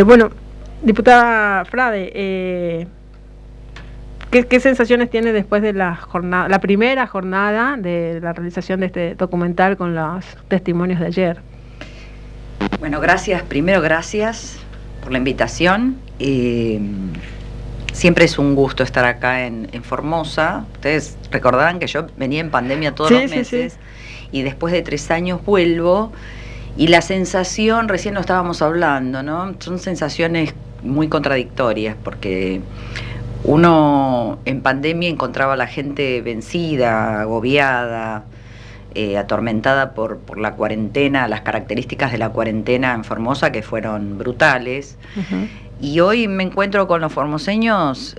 Bueno, diputada Frade, ¿qué sensaciones tiene después de la primera jornada de la realización de este documental con los testimonios de ayer? Bueno, primero gracias por la invitación. Siempre es un gusto estar acá en Formosa. Ustedes recordarán que yo venía en pandemia todos los meses, y después de 3 años vuelvo. Y la sensación, recién lo estábamos hablando, ¿no? Son sensaciones muy contradictorias, porque uno en pandemia encontraba a la gente vencida, agobiada, atormentada por la cuarentena, las características de la cuarentena en Formosa, que fueron brutales. Y hoy me encuentro con los formoseños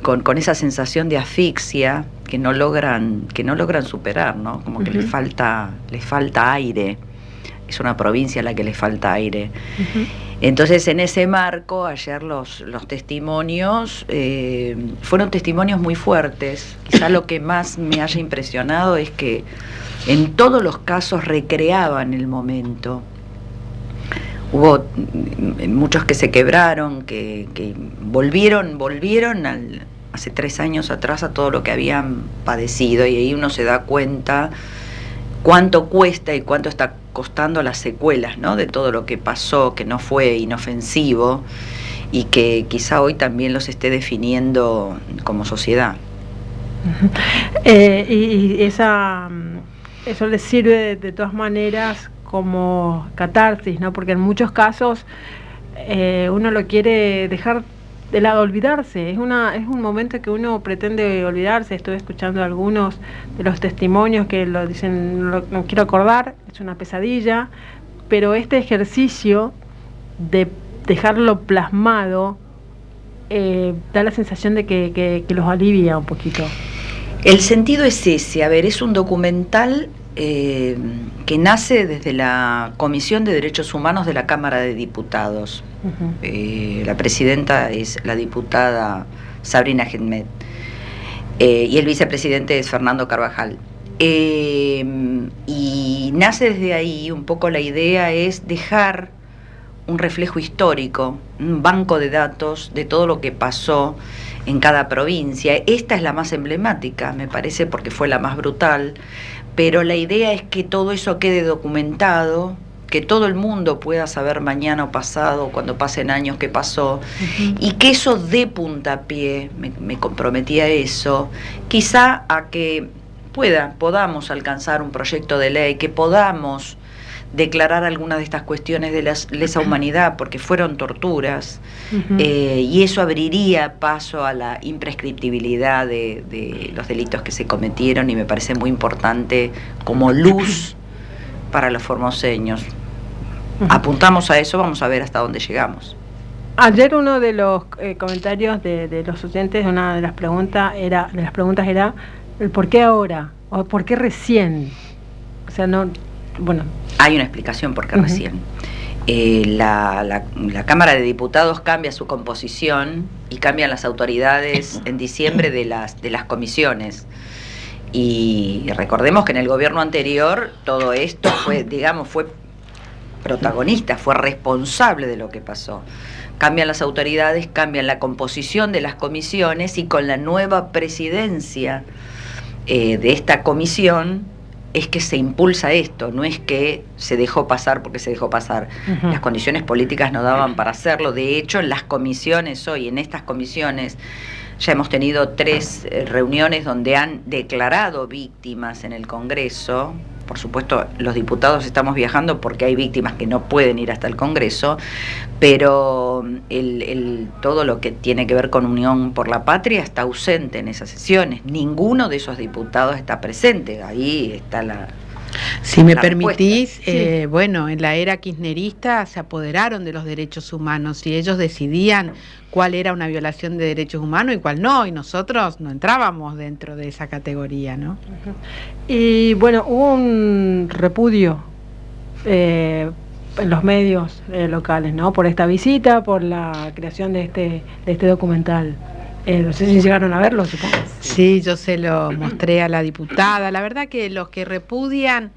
con esa sensación de asfixia que no logran superar, ¿no? Como que les falta aire. Es una provincia a la que le falta aire. Entonces, en ese marco, ayer los testimonios fueron testimonios muy fuertes. Quizá lo que más me haya impresionado es que en todos los casos recreaban el momento. Hubo muchos que se quebraron, que volvieron hace 3 años atrás a todo lo que habían padecido, y ahí uno se da cuenta cuánto cuesta y cuánto está costando las secuelas, ¿no? De todo lo que pasó, que no fue inofensivo y que quizá hoy también los esté definiendo como sociedad. Y eso les sirve de todas maneras como catarsis, ¿no? Porque en muchos casos uno lo quiere dejar de lado, olvidarse. Es un momento que uno pretende olvidarse. Estuve escuchando algunos de los testimonios que lo dicen, no quiero acordar, es una pesadilla, pero este ejercicio de dejarlo plasmado da la sensación de que los alivia un poquito. El sentido es ese, es un documental que nace desde la Comisión de Derechos Humanos de la Cámara de Diputados. La presidenta es la diputada Sabrina Ahmed, y el vicepresidente es Fernando Carvajal. Y nace desde ahí, un poco la idea es dejar un reflejo histórico, un banco de datos de todo lo que pasó en cada provincia. Esta es la más emblemática, me parece, porque fue la más brutal, pero la idea es que todo eso quede documentado, que todo el mundo pueda saber mañana o pasado, cuando pasen años, qué pasó, y que eso dé puntapié, me comprometí a eso, quizá a que podamos alcanzar un proyecto de ley, que podamos declarar algunas de estas cuestiones de la lesa humanidad, porque fueron torturas, y eso abriría paso a la imprescriptibilidad de los delitos que se cometieron, y me parece muy importante como luz para los formoseños. Apuntamos a eso, vamos a ver hasta dónde llegamos. Ayer uno de los comentarios de los oyentes, una de las preguntas era el por qué ahora, o por qué recién. O sea, no, bueno. Hay una explicación por qué recién. La Cámara de Diputados cambia su composición y cambian las autoridades en diciembre de las comisiones. Y recordemos que en el gobierno anterior todo esto fue protagonista, fue responsable de lo que pasó. Cambian las autoridades, cambian la composición de las comisiones, y con la nueva presidencia de esta comisión es que se impulsa esto, no es que se dejó pasar porque se dejó pasar. Las condiciones políticas no daban para hacerlo. De hecho, en las comisiones hoy, en estas comisiones, ya hemos tenido 3 reuniones donde han declarado víctimas en el Congreso. Por supuesto, los diputados estamos viajando porque hay víctimas que no pueden ir hasta el Congreso, pero todo lo que tiene que ver con Unión por la Patria está ausente en esas sesiones. Ninguno de esos diputados está presente. Ahí está la... Si me permitís, bueno, en la era kirchnerista se apoderaron de los derechos humanos y ellos decidían cuál era una violación de derechos humanos y cuál no, y nosotros no entrábamos dentro de esa categoría, ¿no? Y bueno, hubo un repudio en los medios locales, ¿no? Por esta visita, por la creación de este documental. No sé si llegaron a verlo, supongo. Sí, yo se lo mostré a la diputada. La verdad que los que repudian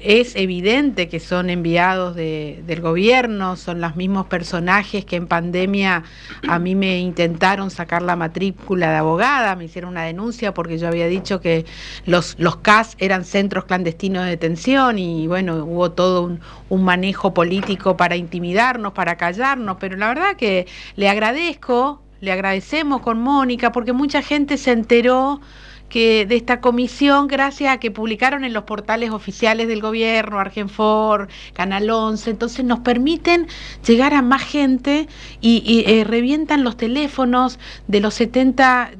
es evidente que son enviados del gobierno, son los mismos personajes que en pandemia a mí me intentaron sacar la matrícula de abogada, me hicieron una denuncia porque yo había dicho que los CAS eran centros clandestinos de detención y bueno, hubo todo un manejo político para intimidarnos, para callarnos, pero la verdad que le agradecemos con Mónica porque mucha gente se enteró que de esta comisión gracias a que publicaron en los portales oficiales del gobierno, Argenfor, Canal 11, entonces nos permiten llegar a más gente y revientan los teléfonos de los 70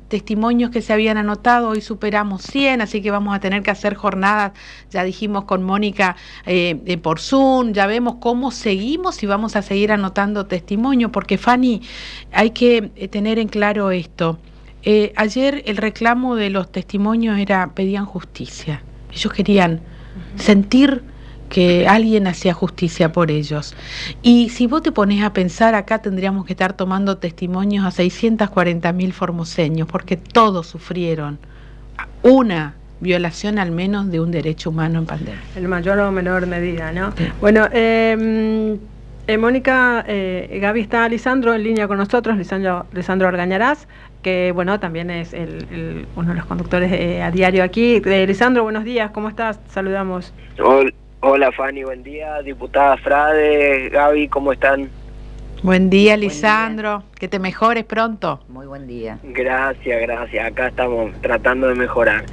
testimonios que se habían anotado, hoy superamos 100, así que vamos a tener que hacer jornadas, ya dijimos con Mónica, por Zoom, ya vemos cómo seguimos y vamos a seguir anotando testimonios, porque Fanny, hay que tener en claro esto. Ayer el reclamo de los testimonios pedían justicia. Ellos querían sentir que alguien hacía justicia por ellos. Y si vos te pones a pensar, acá tendríamos que estar tomando testimonios a 640.000 formoseños, porque todos sufrieron una violación al menos de un derecho humano en pandemia. En mayor o menor medida, ¿no? Sí. Bueno, Mónica, Gaby, está Lisandro en línea con nosotros, Lisandro Argañarás, que bueno, también es uno de los conductores a diario aquí. Lisandro, buenos días, ¿cómo estás? Saludamos. Hola Fanny, buen día. Diputada Frade, Gaby, ¿cómo están? Buen día, Lisandro, buen día. Que te mejores pronto. Muy buen día. Gracias, acá estamos tratando de mejorar.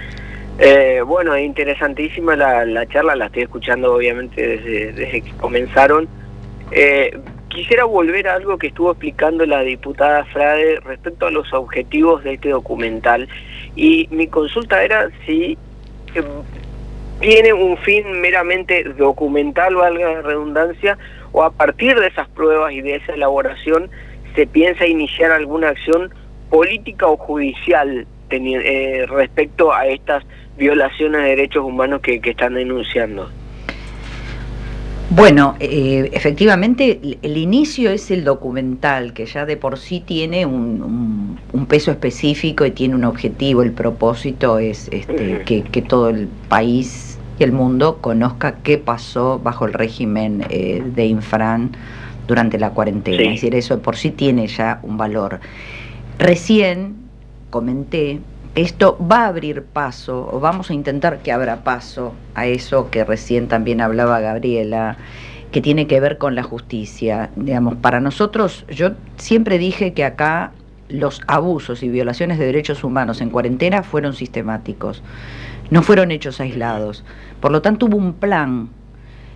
Bueno, es interesantísima la charla, la estoy escuchando obviamente desde que comenzaron. Quisiera volver a algo que estuvo explicando la diputada Frade respecto a los objetivos de este documental, y mi consulta era si tiene un fin meramente documental, valga la redundancia, o a partir de esas pruebas y de esa elaboración se piensa iniciar alguna acción política o judicial respecto a estas violaciones de derechos humanos que están denunciando. Bueno, efectivamente el inicio es el documental, que ya de por sí tiene un peso específico y tiene un objetivo. El propósito es que todo el país y el mundo conozca qué pasó bajo el régimen de Infran durante la cuarentena. Sí. Es decir, eso de por sí tiene ya un valor. Recién comenté, esto va a abrir paso, o vamos a intentar que abra paso a eso que recién también hablaba Gabriela, que tiene que ver con la justicia. Digamos, para nosotros, yo siempre dije que acá los abusos y violaciones de derechos humanos en cuarentena fueron sistemáticos, no fueron hechos aislados. Por lo tanto, hubo un plan,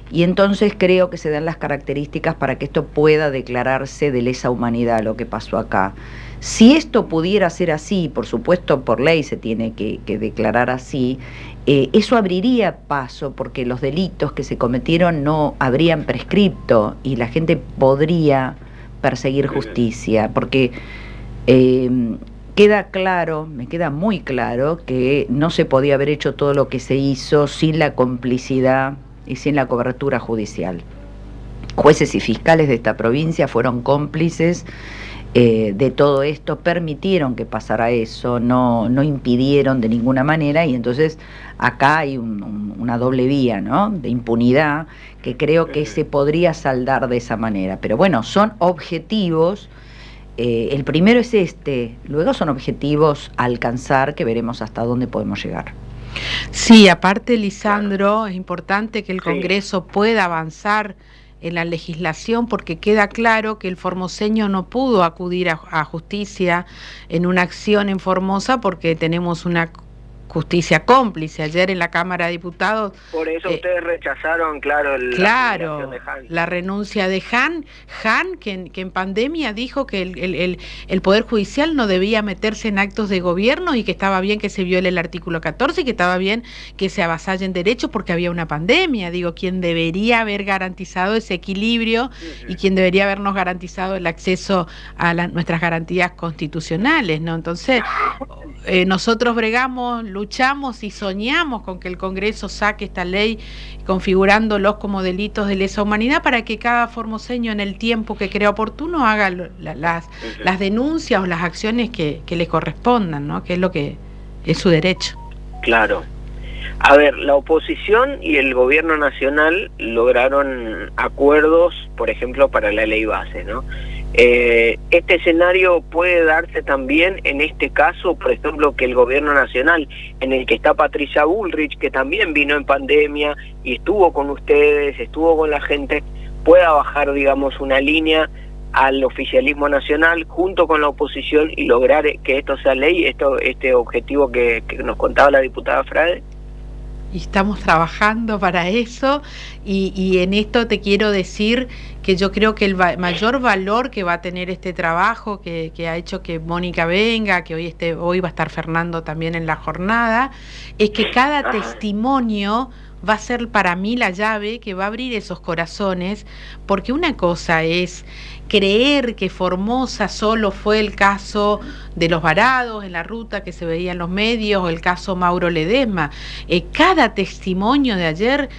y entonces creo que se dan las características para que esto pueda declararse de lesa humanidad, lo que pasó acá. Si esto pudiera ser así, por supuesto por ley se tiene que declarar así, eso abriría paso porque los delitos que se cometieron no habrían prescripto y la gente podría perseguir justicia, porque queda claro, me queda muy claro que no se podía haber hecho todo lo que se hizo sin la complicidad y sin la cobertura judicial. Jueces y fiscales de esta provincia fueron cómplices de todo esto, permitieron que pasara eso, no impidieron de ninguna manera, y entonces acá hay una doble vía, ¿no?, de impunidad, que creo que se podría saldar de esa manera. Pero bueno, son objetivos, el primero es luego son objetivos a alcanzar, que veremos hasta dónde podemos llegar. Sí, aparte, Lisandro, es importante que el Congreso pueda avanzar en la legislación, porque queda claro que el formoseño no pudo acudir a justicia en una acción en Formosa porque tenemos una justicia cómplice. Ayer en la Cámara de Diputados... Por eso ustedes rechazaron, la renuncia de Han, que en pandemia dijo que el Poder Judicial no debía meterse en actos de gobierno y que estaba bien que se viole el artículo 14 y que estaba bien que se avasallen derechos porque había una pandemia. Digo, quien debería haber garantizado ese equilibrio y quien debería habernos garantizado el acceso a nuestras garantías constitucionales, ¿no? Entonces, nosotros bregamos, luchamos y soñamos con que el Congreso saque esta ley configurándolos como delitos de lesa humanidad para que cada formoseño en el tiempo que crea oportuno haga las denuncias o las acciones que le correspondan, ¿no?, que es lo que es su derecho. Claro. A ver, la oposición y el gobierno nacional lograron acuerdos, por ejemplo, para la ley base, ¿no? Este escenario puede darse también en este caso, por ejemplo, que el gobierno nacional, en el que está Patricia Bullrich, que también vino en pandemia y estuvo con ustedes, estuvo con la gente, pueda bajar, digamos, una línea al oficialismo nacional junto con la oposición y lograr que esto sea ley, este objetivo que nos contaba la diputada Frade. Y estamos trabajando para eso, y en esto te quiero decir que yo creo que el mayor valor que va a tener este trabajo que ha hecho que Mónica venga, que hoy va a estar Fernando también en la jornada, es que cada testimonio va a ser para mí la llave que va a abrir esos corazones, porque una cosa es creer que Formosa solo fue el caso de los varados en la ruta que se veía en los medios, o el caso Mauro Ledesma. Cada testimonio de ayer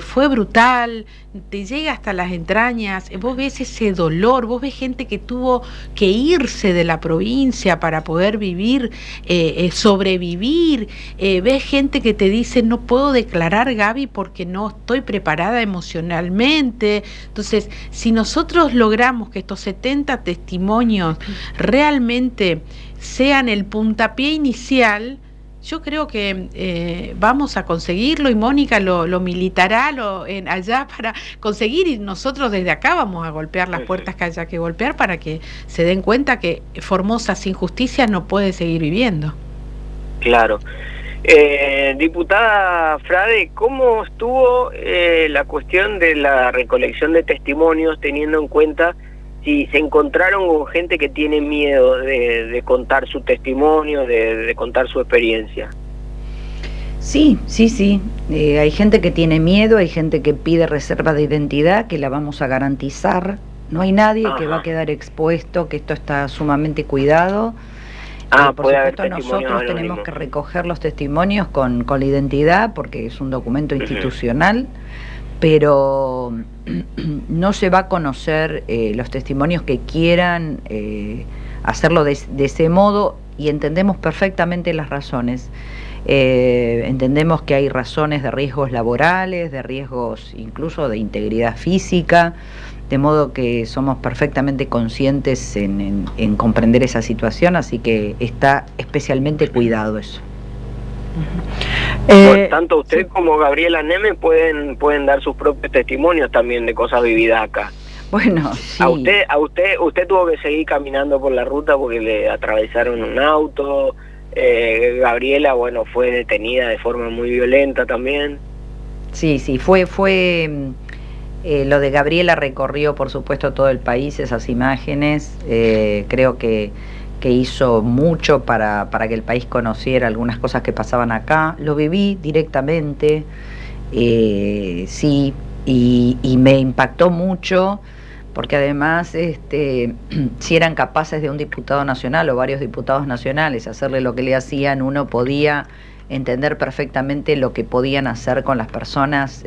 fue brutal, te llega hasta las entrañas, vos ves ese dolor, vos ves gente que tuvo que irse de la provincia para poder vivir, sobrevivir, ves gente que te dice no puedo declarar, Gaby, porque no estoy preparada emocionalmente. Entonces, si nosotros logramos que estos 70 testimonios realmente sean el puntapié inicial, yo creo que vamos a conseguirlo, y Mónica lo militará allá para conseguir, y nosotros desde acá vamos a golpear las puertas que haya que golpear para que se den cuenta que Formosa sin justicia no puede seguir viviendo. Claro. Diputada Frade, ¿cómo estuvo la cuestión de la recolección de testimonios, teniendo en cuenta si se encontraron con gente que tiene miedo de contar su testimonio, de contar su experiencia? Sí. Hay gente que tiene miedo, hay gente que pide reserva de identidad, que la vamos a garantizar. No hay nadie que va a quedar expuesto, que esto está sumamente cuidado. Por supuesto, nosotros tenemos que recoger los testimonios con la identidad, porque es un documento institucional, pero no se va a conocer los testimonios que quieran hacerlo de ese modo, y entendemos perfectamente las razones. Entendemos que hay razones de riesgos laborales, de riesgos incluso de integridad física, de modo que somos perfectamente conscientes en comprender esa situación, así que está especialmente cuidado eso. Tanto usted como Gabriela Neme pueden dar sus propios testimonios también de cosas vividas acá. Bueno, sí. Usted tuvo que seguir caminando por la ruta porque le atravesaron un auto. Gabriela, bueno, fue detenida de forma muy violenta también. Sí, fue lo de Gabriela recorrió, por supuesto, todo el país, esas imágenes. Creo que hizo mucho para que el país conociera algunas cosas que pasaban acá. Lo viví directamente, sí, y me impactó mucho, porque además si eran capaces de un diputado nacional o varios diputados nacionales hacerle lo que le hacían, uno podía entender perfectamente lo que podían hacer con las personas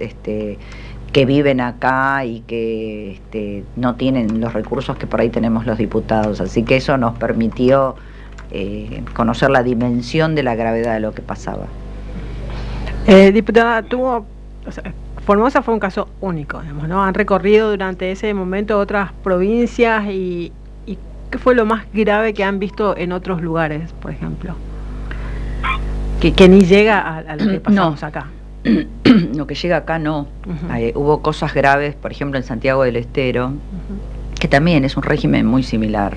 que viven acá y que no tienen los recursos que por ahí tenemos los diputados. Así que eso nos permitió conocer la dimensión de la gravedad de lo que pasaba. Diputada, Formosa fue un caso único, digamos, ¿no? Han recorrido durante ese momento otras provincias, y ¿qué fue lo más grave que han visto en otros lugares, por ejemplo? Que ni llega a lo que pasamos acá. Lo que llega acá no. Hubo cosas graves, por ejemplo en Santiago del Estero, que también es un régimen muy similar,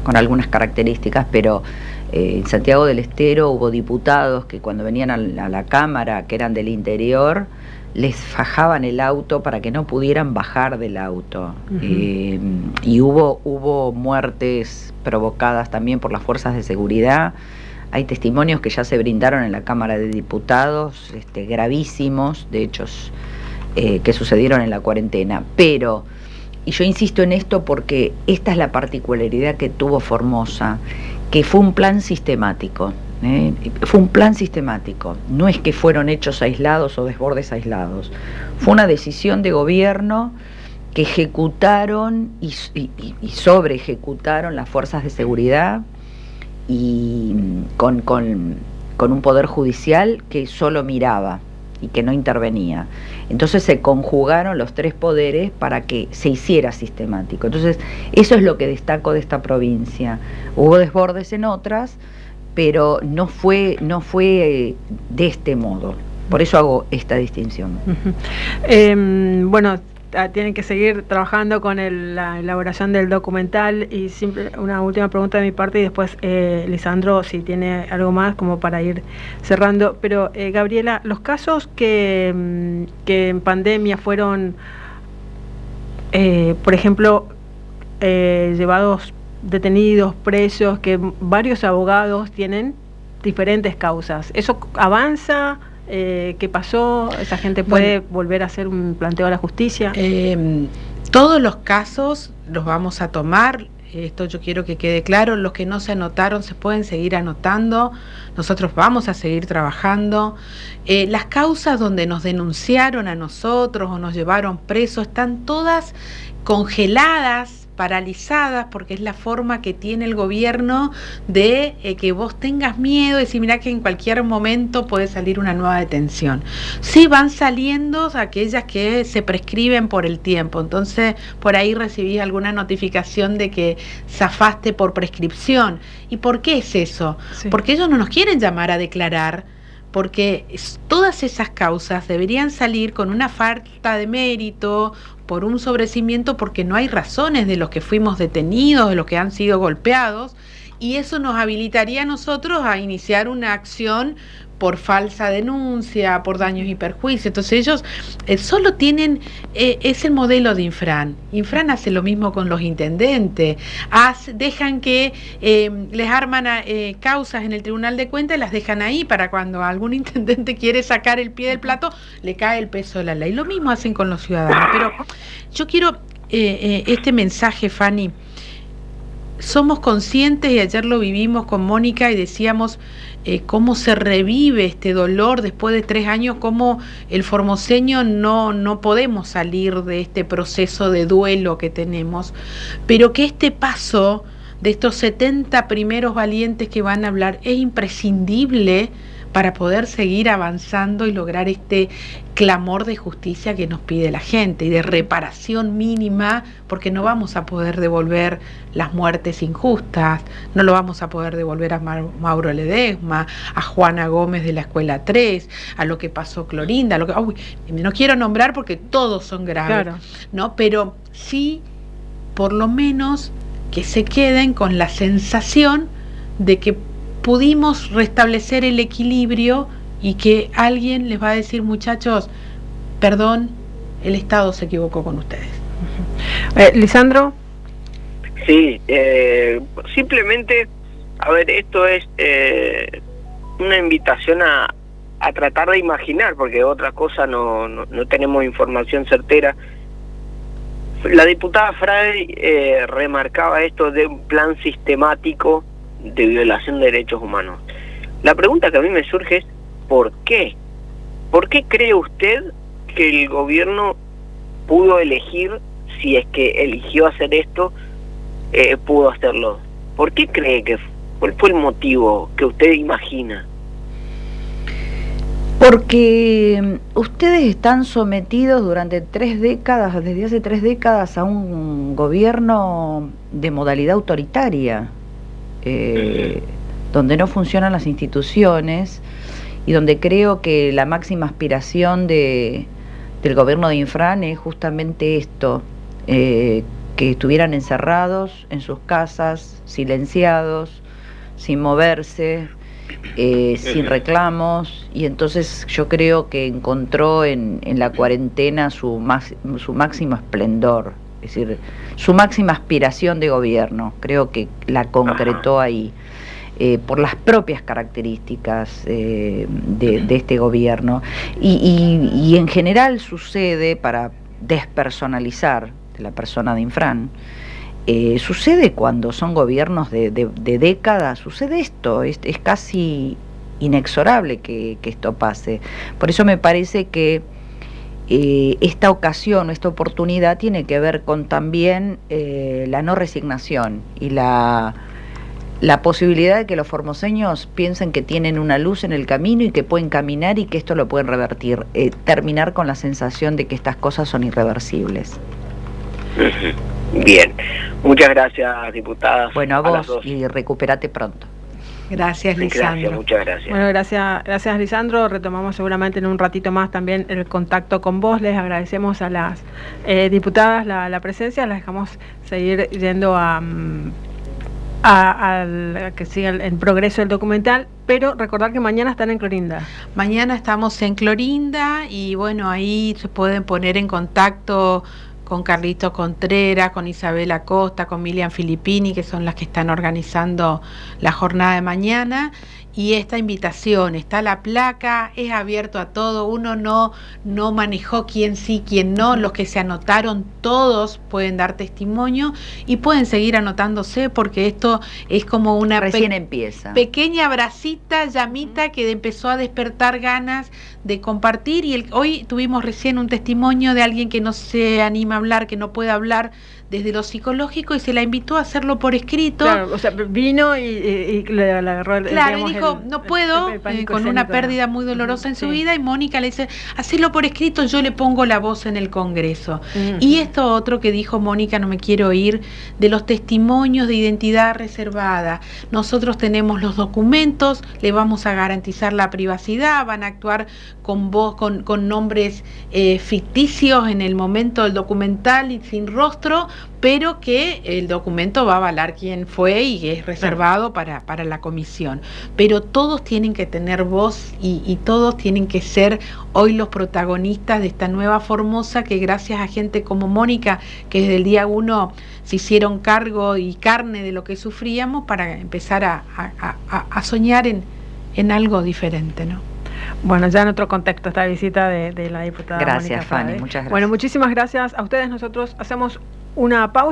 con algunas características, pero en Santiago del Estero hubo diputados que cuando venían a la Cámara, que eran del interior, les fajaban el auto para que no pudieran bajar del auto. Y hubo muertes provocadas también por las fuerzas de seguridad. Hay testimonios que ya se brindaron en la Cámara de Diputados, gravísimos, de hechos que sucedieron en la cuarentena. Pero, y yo insisto en esto porque esta es la particularidad que tuvo Formosa, que fue un plan sistemático. Fue un plan sistemático, no es que fueron hechos aislados o desbordes aislados. Fue una decisión de gobierno que ejecutaron y sobre ejecutaron las fuerzas de seguridad, y con con un poder judicial que solo miraba y que no intervenía. Entonces se conjugaron los tres poderes para que se hiciera sistemático. Entonces eso es lo que destaco de esta provincia. Hubo desbordes en otras, pero no fue de este modo. Por eso hago esta distinción. Bueno, tienen que seguir trabajando con la elaboración del documental, y una última pregunta de mi parte, y después Lisandro, si tiene algo más como para ir cerrando. Pero Gabriela, los casos que en pandemia fueron, por ejemplo, llevados detenidos, presos, que varios abogados tienen diferentes causas, ¿eso avanza? ¿Qué pasó? ¿Esa gente puede volver a hacer un planteo a la justicia? Todos los casos los vamos a tomar. Esto yo quiero que quede claro. Los que no se anotaron se pueden seguir anotando. Nosotros vamos a seguir trabajando. Las causas donde nos denunciaron a nosotros o nos llevaron presos están todas congeladas, paralizadas, porque es la forma que tiene el gobierno de que vos tengas miedo y decir, mirá que en cualquier momento puede salir una nueva detención. Sí van saliendo aquellas que se prescriben por el tiempo, entonces por ahí recibís alguna notificación de que zafaste por prescripción. ¿Y por qué es eso? Sí. Porque ellos no nos quieren llamar a declarar, porque todas esas causas deberían salir con una falta de mérito, por un sobrecimiento, porque no hay razones de los que fuimos detenidos, de los que han sido golpeados, y eso nos habilitaría a nosotros a iniciar una acción por falsa denuncia, por daños y perjuicios. Entonces ellos solo tienen, es el modelo de Infran. Infran hace lo mismo con los intendentes, dejan que les arman causas en el Tribunal de Cuentas y las dejan ahí para cuando algún intendente quiere sacar el pie del plato, le cae el peso de la ley. Lo mismo hacen con los ciudadanos. Pero yo quiero este mensaje, Fanny. Somos conscientes, y ayer lo vivimos con Mónica y decíamos cómo se revive este dolor después de 3 años, cómo el formoseño no podemos salir de este proceso de duelo que tenemos, pero que este paso de estos 70 primeros valientes que van a hablar es imprescindible para poder seguir avanzando y lograr este clamor de justicia que nos pide la gente y de reparación mínima, porque no vamos a poder devolver las muertes injustas, no lo vamos a poder devolver a Mauro Ledesma, a Juana Gómez de la Escuela 3, a lo que pasó Clorinda, no quiero nombrar porque todos son graves, claro, ¿no? Pero sí, por lo menos que se queden con la sensación de que pudimos restablecer el equilibrio y que alguien les va a decir, muchachos, perdón, el Estado se equivocó con ustedes. Lisandro. Sí, simplemente, a ver, esto es una invitación a tratar de imaginar, porque otra cosa no tenemos información certera. La diputada Frey remarcaba esto de un plan sistemático de violación de derechos humanos. La pregunta que a mí me surge es ¿por qué? ¿Por qué cree usted que el gobierno pudo elegir, si es que eligió hacer esto, pudo hacerlo? ¿Por qué cree que cuál fue el motivo que usted imagina? Porque ustedes están sometidos durante 3 décadas, desde hace 3 décadas, a un gobierno de modalidad autoritaria. Donde no funcionan las instituciones y donde creo que la máxima aspiración del gobierno de Infran es justamente esto, que estuvieran encerrados en sus casas, silenciados, sin moverse, sin reclamos, y entonces yo creo que encontró en la cuarentena su máximo esplendor. Es decir, su máxima aspiración de gobierno, creo que la concretó ahí, por las propias características de este gobierno. Y en general sucede, para despersonalizar de la persona de Infran, sucede cuando son gobiernos de décadas, sucede esto, es casi inexorable que esto pase. Por eso me parece que esta ocasión, esta oportunidad tiene que ver con también la no resignación y la la posibilidad de que los formoseños piensen que tienen una luz en el camino y que pueden caminar y que esto lo pueden revertir, terminar con la sensación de que estas cosas son irreversibles. Bien, muchas gracias, diputada. Bueno, a vos y recupérate pronto. Gracias, Lisandro. Gracias, muchas gracias. Bueno, gracias Lisandro. Retomamos seguramente en un ratito más también el contacto con vos. Les agradecemos a las diputadas la presencia. Las dejamos seguir yendo a que siga el progreso del documental, pero recordar que mañana están en Clorinda. Mañana estamos en Clorinda y bueno, ahí se pueden poner en contacto con Carlitos Contreras, con Isabel Acosta, con Milian Filippini, que son las que están organizando la jornada de mañana. Y esta invitación, está la placa, es abierto a todo, uno no manejó quién sí, quién no, los que se anotaron todos pueden dar testimonio y pueden seguir anotándose porque esto es como una pequeña bracita, llamita que empezó a despertar ganas de compartir y hoy tuvimos recién un testimonio de alguien que no se anima a hablar, que no puede hablar desde lo psicológico y se la invitó a hacerlo por escrito. Claro, o sea, vino y le agarró el... Claro, y dijo, no puedo, con una pérdida muy dolorosa en su vida, y Mónica le dice, hacelo por escrito, yo le pongo la voz en el Congreso. Y esto otro que dijo Mónica, no me quiero ir, de los testimonios de identidad reservada. Nosotros tenemos los documentos, le vamos a garantizar la privacidad, van a actuar con voz, con nombres ficticios en el momento del documental y sin rostro, pero que el documento va a avalar quién fue y que es reservado para la comisión. Pero todos tienen que tener voz y todos tienen que ser hoy los protagonistas de esta nueva Formosa que gracias a gente como Mónica, que desde el día 1 se hicieron cargo y carne de lo que sufríamos para empezar a soñar en algo diferente, ¿no? Bueno, ya en otro contexto esta visita de la diputada. Gracias, Mónica Fanny, Frade. muchas gracias. Bueno, muchísimas gracias a ustedes. Nosotros hacemos una pausa.